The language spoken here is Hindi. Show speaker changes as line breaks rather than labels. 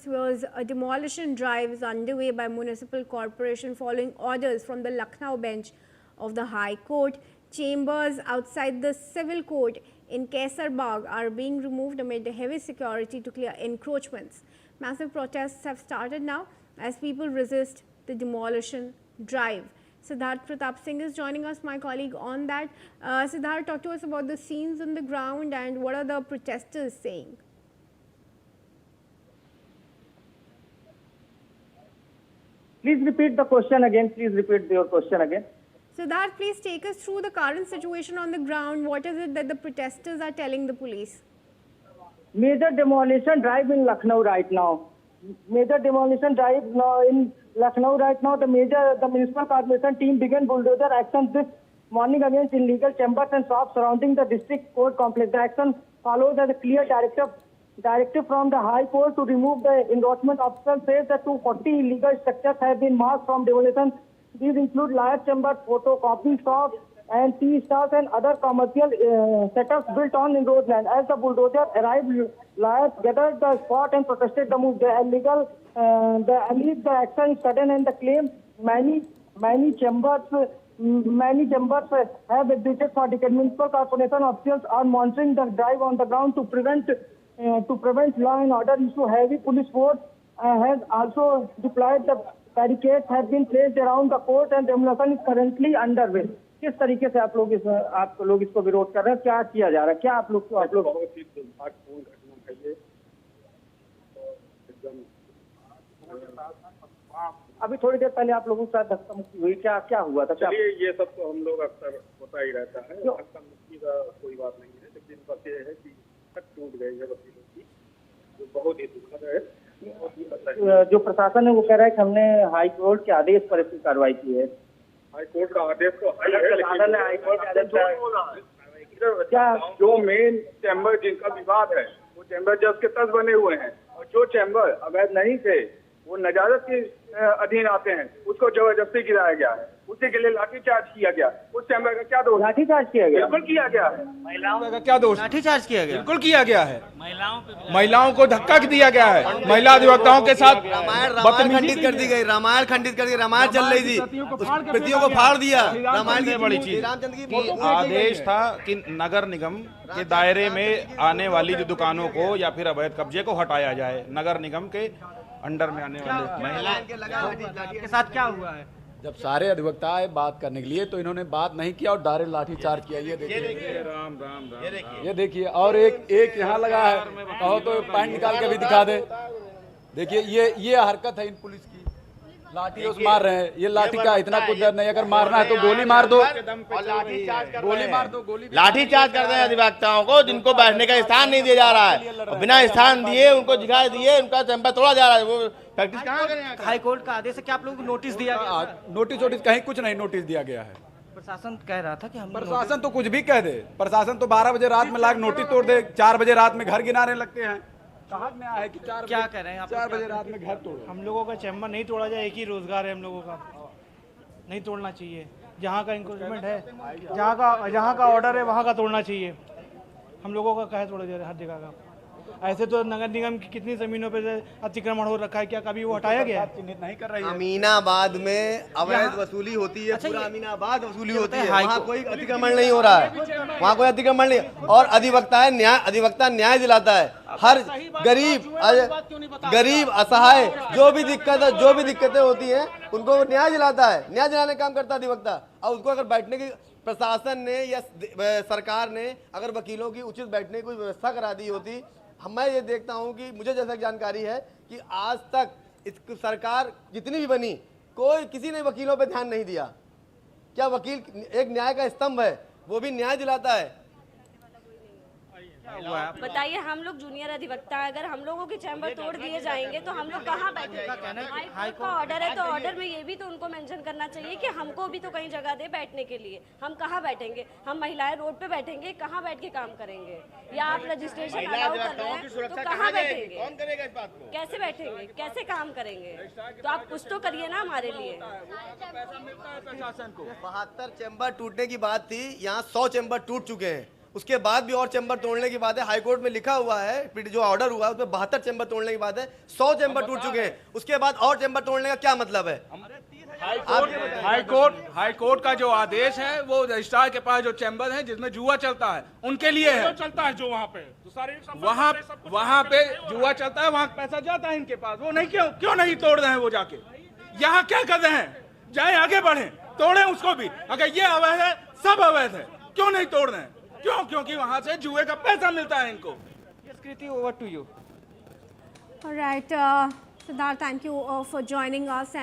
atmospheres, a demolition drive is underway by Municipal Corporation following orders from the Lucknow bench of the High Court. Chambers outside the Civil Court in Kaisar Bagh are being removed amid heavy security to clear encroachments. Massive protests have started now as people resist the demolition drive. Siddharth Pratap Singh is joining us, my colleague, on that. Siddharth, talk to us about the scenes on the ground and what are the protesters saying?
Please repeat the question again. Please repeat your question again.
Siddharth, please take us through the current situation on the ground. What is it that the protesters are telling the police?
Major demolition drive in Lucknow right now. Major demolition drive now in Lucknow right now. The municipal corporation team began bulldozer action this morning against illegal chambers and shops surrounding the district court complex. The action follows as a clear directive from the High Court to remove the endorsement. Official says that 240 illegal structures have been marked from demolition. These include liar chambers, photocopy shops, and tea stalls and other commercial setups built on enrolled land. As the bulldozer arrived, liars gathered the spot and protested the move. The alleged action is sudden and the claim many chambers have existed for decades. Municipal corporation officials are monitoring the drive on the ground to prevent law and order issue. Heavy police force has also deployed. The barricades have been placed around the court and demolition is currently underway. किस तरीके से आप लोग इसको विरोध कर रहे हैं? क्या किया जा रहा है? क्या आप लोग
बहुत ही दुर्भाग्यपूर्ण घटना है ये।
अभी थोड़ी देर पहले आप लोगों के साथ धक्का मुक्की हुई, क्या हुआ था?
चलिए, ये सब तो हम लोग अक्सर होता ही रहता है, धक्का मुक्की का कोई बात नहीं है, लेकिन बस ये है कि छत टूट गई है वकीलों की, जो बहुत ही दुखद है।
जो प्रशासन है वो कह रहा है कि हमने हाई कोर्ट के आदेश पर इसकी कार्रवाई की है।
हाई कोर्ट का आदेश तो क्या जो मेन चैम्बर जिनका विवाद है वो चैम्बर जज के तर्ज बने हुए हैं, और जो चैम्बर अवैध नहीं थे वो नजारत के अधीन आते हैं, उसको जबरदस्ती गिराया गया है, उसी के लिए लाठीचार्ज किया गया। उस चैम्बर का क्या दोष?
लाठीचार्ज किया गया,
बिल्कुल किया गया है।
महिलाओं का क्या दोष?
लाठीचार्ज किया गया,
बिल्कुल किया गया है। महिलाओं को धक्का दिया गया है, महिला अधिवक्ताओं के साथ
रामायण खंडित कर दी गई, रामायण खंडित कर दी, रामायण चल रही थी, प्रतियों को फाड़ दिया। रामायण की बड़ी चीज
की आदेश था कि नगर निगम के दायरे में आने वाली जो दुकानों को या फिर अवैध कब्जे को हटाया जाए। नगर निगम के अंडर में आने वाले
महिला के साथ क्या हुआ है?
जब सारे अधिवक्ता आए बात करने के लिए तो इन्होंने बात नहीं किया और डायरेक्ट लाठी चार्ज किया। ये देखिए, ये देखिए, और एक यहाँ लगा है, कहो तो पैंट निकाल के भी दिखा दे। देखिए ये हरकत है इन पुलिस की, लाठी उस मार रहे हैं। ये लाठी का इतना कुछ डर नहीं, अगर मारना है तो गोली मार दो, गोली मार दो, गोली
लाठी चार्ज कर रहे हैं अधिवक्ताओं को, जिनको बैठने का स्थान नहीं दिया जा रहा है, बिना स्थान दिए उनको दिखाई दिए, उनका चैम्बर तोड़ा जा रहा है। वो प्रैक्टिस कहाँ करें? हाई कोर्ट का आदेश है कि आप लोगों को नोटिस दिया गया?
नोटिस कहीं कुछ नहीं नोटिस दिया गया है।
प्रशासन कह रहा था कि हम
प्रशासन तो कुछ भी कह दे, प्रशासन तो 12 बजे रात में लाग नोटिस तोड़ दे, 4 बजे रात में घर गिराने लगते हैं। कहा में आया है कि 4
क्या कह रहे हैं आप?
4 बजे रात में घर तोड़ो।
हम लोगों का चैम्बर नहीं तोड़ा जाए, एक ही रोजगार है हम लोगों का, नहीं तोड़ना चाहिए। जहाँ का इंक्रोचमेंट है, जहाँ का ऑर्डर है वहाँ का तोड़ना चाहिए। हम लोगों का कहे तोड़ा जा रहा है हर जगह का। ऐसे तो नगर निगम की कितनी जमीनों पे अतिक्रमण हो रखा है, क्या कभी वो हटाया गया?
चिन्हित नहीं कर रही है।
अमीनाबाद में अवैध वसूली होती है, पूरा अमीनाबाद वसूली होती है, वहाँ कोई अतिक्रमण नहीं हो रहा है, वहाँ कोई अतिक्रमण नहीं। और अधिवक्ता न्याय दिलाता है। हर गरीब असहाय जो भी दिक्कतें होती हैं उनको न्याय दिलाता है, न्याय दिलाने का काम करता है अधिवक्ता। और उसको अगर बैठने की प्रशासन ने या सरकार ने अगर वकीलों की उचित बैठने की व्यवस्था करा दी होती, मैं ये देखता हूं कि मुझे जैसा जानकारी है कि आज तक इस सरकार जितनी भी बनी, किसी ने वकीलों पे ध्यान नहीं दिया। क्या वकील एक न्याय का स्तंभ है, वो भी न्याय दिलाता है।
बताइए, हम लोग जूनियर अधिवक्ता, अगर हम लोगों के चैम्बर तोड़ दिए जाएंगे तो हम लोग कहाँ बैठेंगे? हाई कोर्ट का ऑर्डर है तो ऑर्डर में ये भी तो उनको मेंशन करना चाहिए कि हमको भी तो कहीं जगह दे बैठने के लिए। हम कहाँ बैठेंगे? हम महिलाएं रोड पे बैठेंगे, कहाँ बैठ के काम करेंगे? या आप रजिस्ट्रेशन अलाउ कर रहे हैं तो कहाँ बैठेंगे?
कौन करेगा इस बात को?
कैसे बैठेंगे? कैसे काम करेंगे? तो आप कुछ तो करिए ना हमारे लिए।
72 चैम्बर टूटने की बात थी, यहाँ 100 चैम्बर टूट चुके हैं। उसके बाद भी और चैम्बर तोड़ने की बात है। हाईकोर्ट में लिखा हुआ है, जो ऑर्डर हुआ है उसमें 72 चैम्बर तोड़ने की बात है, 100 चैम्बर टूट चुके हैं, उसके बाद और चैम्बर तोड़ने का क्या मतलब है?
हाईकोर्ट का जो आदेश है वो रजिस्ट्रार के पास जो चैम्बर है जिसमें जुआ चलता है उनके लिए है,
चलता है जो वहाँ पे तो सारे
वहाँ पे जुआ चलता है, वहाँ पैसा जाता है इनके पास, वो नहीं क्यों नहीं तोड़ रहे हैं? वो जाके यहाँ क्या कर रहे हैं? जाए आगे बढ़े, तोड़े उसको भी। अगर ये अवैध है, सब अवैध है, क्यों नहीं तोड़ रहे हैं? क्यों? क्योंकि वहाँ से जुए का पैसा मिलता है इनको।
Kriti, over to you.
All right, Siddharth, thank you for joining us.